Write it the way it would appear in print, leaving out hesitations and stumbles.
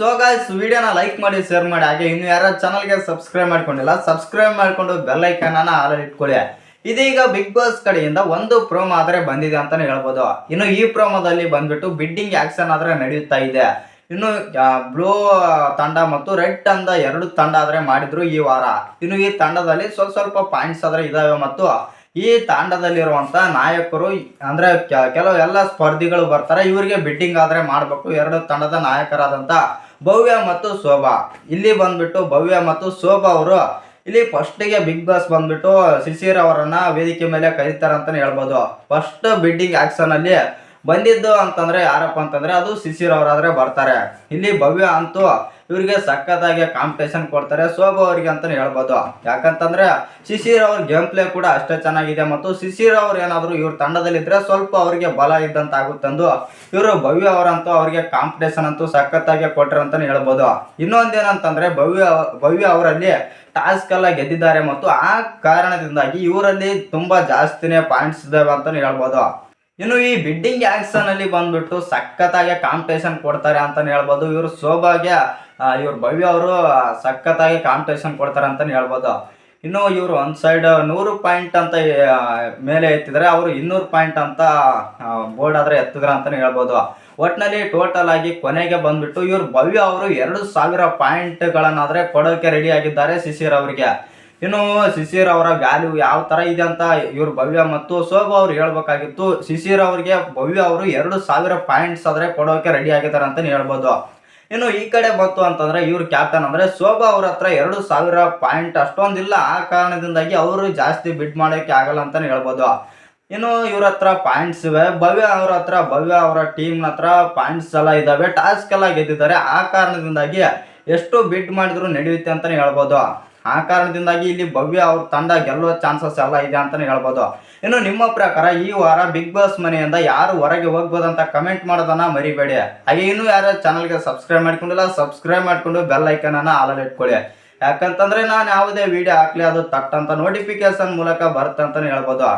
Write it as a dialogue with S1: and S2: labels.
S1: So guys ವಿಡಿಯೋನ like ಮಾಡಿ share ಮಾಡಿ, ಹಾಗೆ ಇನ್ನು ಯಾರ ಚಾನಲ್ಗೆ ಸಬ್ಸ್ಕ್ರೈಬ್ ಮಾಡ್ಕೊಂಡಿಲ್ಲ ಸಬ್ಸ್ಕ್ರೈಬ್ ಮಾಡ್ಕೊಂಡು ಬೆಲ್ ಐಕಾನ್ ಅನ್ನ ಆಲ್ ಇಟ್ಕೊಳ್ಳಿ. ಇದೀಗ ಬಿಗ್ ಬಾಸ್ ಕಡೆಯಿಂದ ಒಂದು ಪ್ರೋಮೋ ಆದ್ರೆ ಬಂದಿದೆ ಅಂತಾನೆ ಹೇಳ್ಬೋದು. ಇನ್ನು ಈ ಪ್ರೋಮೋದಲ್ಲಿ ಬಂದ್ಬಿಟ್ಟು ಬಿಡ್ಡಿಂಗ್ ಆಕ್ಷನ್ ಆದ್ರೆ ನಡೆಯುತ್ತಾ ಇದೆ. ಇನ್ನು ಬ್ಲೂ ತಂಡ ಮತ್ತು ರೆಡ್ ತಂಡ ಎರಡು ತಂಡ ಆದ್ರೆ ಮಾಡಿದ್ರು ಈ ವಾರ. ಇನ್ನು ಈ ತಂಡದಲ್ಲಿ ಸ್ವಲ್ಪ ಪಾಯಿಂಟ್ಸ್ ಆದ್ರೆ ಇದಾವೆ ಮತ್ತು ಈ ತಂಡದಲ್ಲಿರುವಂತ ನಾಯಕರು ಅಂದ್ರೆ ಕೆಲವು ಎಲ್ಲ ಸ್ಪರ್ಧಿಗಳು ಬರ್ತಾರೆ. ಇವರಿಗೆ ಬಿಡ್ಡಿಂಗ್ ಆದ್ರೆ ಮಾಡ್ಬೇಕು. ಎರಡು ತಂಡದ ನಾಯಕರಾದಂತ ಭವ್ಯ ಮತ್ತು ಶೋಭಾ, ಇಲ್ಲಿ ಬಂದ್ಬಿಟ್ಟು ಭವ್ಯ ಮತ್ತು ಶೋಭಾ ಅವರು ಇಲ್ಲಿ ಫಸ್ಟಿಗೆ ಬಿಗ್ ಬಾಸ್ ಬಂದ್ಬಿಟ್ಟು ಶಿಶಿರ್ ಅವರನ್ನ ವೇದಿಕೆ ಮೇಲೆ ಕರೀತಾರೆ ಅಂತಾನೆ ಹೇಳ್ಬೋದು. ಫಸ್ಟ್ ಬಿಡ್ಡಿಂಗ್ ಆಕ್ಷನ್ ಅಲ್ಲಿ ಬಂದಿದ್ದು ಅಂತಂದ್ರೆ ಯಾರಪ್ಪ ಅಂತಂದ್ರೆ ಅದು ಶಿಶಿರ್ ಅವರಾದ್ರೆ ಬರ್ತಾರೆ. ಇಲ್ಲಿ ಭವ್ಯ ಅಂತೂ ಇವ್ರಿಗೆ ಸಖತ್ತಾಗಿ ಕಾಂಪಿಟೇಷನ್ ಕೊಡ್ತಾರೆ ಶೋಭಾ ಅವರಿಗೆ ಅಂತಾನೆ ಹೇಳ್ಬೋದು. ಯಾಕಂತಂದ್ರೆ ಶಿಶಿರ್ ಅವ್ರ ಗೇಮ್ ಪ್ಲೇ ಕೂಡ ಅಷ್ಟೇ ಚೆನ್ನಾಗಿದೆ ಮತ್ತು ಶಿಶಿರ್ ಅವ್ರು ಏನಾದ್ರು ಇವ್ರ ತಂಡದಲ್ಲಿದ್ರೆ ಸ್ವಲ್ಪ ಅವ್ರಿಗೆ ಬಲ ಇದ್ದಂತ ಆಗುತ್ತಂದು ಇವರು ಭವ್ಯ ಅವರಂತೂ ಅವ್ರಿಗೆ ಕಾಂಪಿಟೇಷನ್ ಅಂತೂ ಸಖತ್ತಾಗಿ ಕೊಟ್ರೆ ಅಂತಾನೆ ಹೇಳ್ಬೋದು. ಇನ್ನೊಂದೇನಂತಂದ್ರೆ ಭವ್ಯ ಅವರಲ್ಲಿ ಟಾಸ್ಕ್ ಎಲ್ಲ ಗೆದ್ದಿದ್ದಾರೆ ಮತ್ತು ಆ ಕಾರಣದಿಂದಾಗಿ ಇವರಲ್ಲಿ ತುಂಬಾ ಜಾಸ್ತಿನೇ ಪಾಯಿಂಟ್ಸ್ ಇದಾವೆ ಅಂತಾನೆ ಹೇಳ್ಬೋದು. ಇನ್ನು ಈ ಬಿಡ್ಡಿಂಗ್ ಆಕ್ಷನ್ ಅಲ್ಲಿ ಬಂದ್ಬಿಟ್ಟು ಸಖತ್ತಾಗಿ ಕಾಂಪಿಟೇಷನ್ ಕೊಡ್ತಾರೆ ಅಂತಾನೆ ಹೇಳ್ಬೋದು. ಇವರು ಶೋಭಾಗೆ ಇವ್ರ ಭವ್ಯ ಅವರು ಸಖತ್ತಾಗಿ ಕಾಂಪಿಟೇಷನ್ ಕೊಡ್ತಾರೆ ಅಂತಾನೆ ಹೇಳ್ಬೋದು. ಇನ್ನು ಇವರು ಒಂದ್ ಸೈಡ್ 100 ಪಾಯಿಂಟ್ ಅಂತ ಮೇಲೆ ಎತ್ತಿದ್ರೆ ಅವರು 200 ಪಾಯಿಂಟ್ ಅಂತ ಬೋರ್ಡ್ ಆದ್ರೆ ಎತ್ತಿದ್ರ ಅಂತಾನೆ ಹೇಳ್ಬೋದು. ಒಟ್ನಲ್ಲಿ ಟೋಟಲ್ ಆಗಿ ಕೊನೆಗೆ ಬಂದ್ಬಿಟ್ಟು ಇವ್ರು ಭವ್ಯ ಅವರು 2000 ಪಾಯಿಂಟ್ಗಳನ್ನಾದ್ರೆ ಕೊಡೋಕೆ ರೆಡಿ ಆಗಿದ್ದಾರೆ ಶಿಶಿರ್ ಅವರಿಗೆ. ಇನ್ನು ಶಿಶಿರ್ ಅವರ ವ್ಯಾಲ್ಯೂ ಯಾವ ತರ ಇದೆ ಅಂತ ಇವ್ರು ಭವ್ಯ ಮತ್ತು ಶೋಭಾ ಅವ್ರು ಹೇಳ್ಬೇಕಾಗಿತ್ತು. ಶಿಶಿರ್ ಅವ್ರಿಗೆ ಭವ್ಯ ಅವರು 2000 ಪಾಯಿಂಟ್ಸ್ ಆದ್ರೆ ಕೊಡೋಕೆ ರೆಡಿ ಆಗಿದ್ದಾರೆ ಅಂತಾನೆ ಹೇಳ್ಬೋದು. ಇನ್ನು ಈ ಕಡೆ ಬಂತು ಅಂತಂದ್ರೆ ಇವ್ರ ಕ್ಯಾಪ್ಟನ್ ಅಂದ್ರೆ ಶೋಭಾ ಅವ್ರ ಹತ್ರ 2000 ಪಾಯಿಂಟ್ ಅಷ್ಟೊಂದಿಲ್ಲ. ಆ ಕಾರಣದಿಂದಾಗಿ ಅವರು ಜಾಸ್ತಿ ಬಿಡ್ ಮಾಡೋಕೆ ಆಗಲ್ಲ ಅಂತಾನೆ ಹೇಳ್ಬೋದು. ಇನ್ನು ಇವ್ರ ಹತ್ರ ಪಾಯಿಂಟ್ಸ್ ಇವೆ. ಭವ್ಯ ಅವರ ಟೀಮ್ ಹತ್ರ ಪಾಯಿಂಟ್ಸ್ ಎಲ್ಲ ಇದಾವೆ, ಟಾಸ್ಕ್ ಎಲ್ಲ ಗೆದ್ದಿದ್ದಾರೆ. ಆ ಕಾರಣದಿಂದಾಗಿ ಎಷ್ಟು ಬಿಡ್ ಮಾಡಿದ್ರು ನಡೆಯುತ್ತೆ ಅಂತಾನೆ ಹೇಳ್ಬೋದು. ಆ ಕಾರಣದಿಂದಾಗಿ ಇಲ್ಲಿ ಭವ್ಯ ಅವ್ರ ತಂಡ ಗೆಲ್ಲುವ ಚಾನ್ಸಸ್ ಎಲ್ಲ ಇದೆ ಅಂತಾನೆ ಹೇಳ್ಬೋದು. ಇನ್ನು ನಿಮ್ಮ ಪ್ರಕಾರ ಈ ವಾರ ಬಿಗ್ ಬಾಸ್ ಮನೆಯಿಂದ ಯಾರು ಹೊರಗೆ ಹೋಗ್ಬೋದಂತ ಕಮೆಂಟ್ ಮಾಡೋದನ್ನ ಮರಿಬೇಡಿ. ಹಾಗೆ ಇನ್ನು ಯಾರು ಚಾನಲ್ಗೆ ಸಬ್ಸ್ಕ್ರೈಬ್ ಮಾಡ್ಕೊಂಡಿಲ್ಲ ಸಬ್ಸ್ಕ್ರೈಬ್ ಮಾಡ್ಕೊಂಡು ಬೆಲ್ ಐಕನ್ ಅನ್ನ ಆಲ್ ಇಟ್ಕೊಳ್ಳಿ. ಯಾಕಂತಂದ್ರೆ ನಾನು ಯಾವುದೇ ವಿಡಿಯೋ ಹಾಕ್ಲಿ ಅದು ತಟ್ಟಂತ ನೋಟಿಫಿಕೇಶನ್ ಮೂಲಕ ಬರುತ್ತೆ ಅಂತಾನೆ ಹೇಳ್ಬೋದು.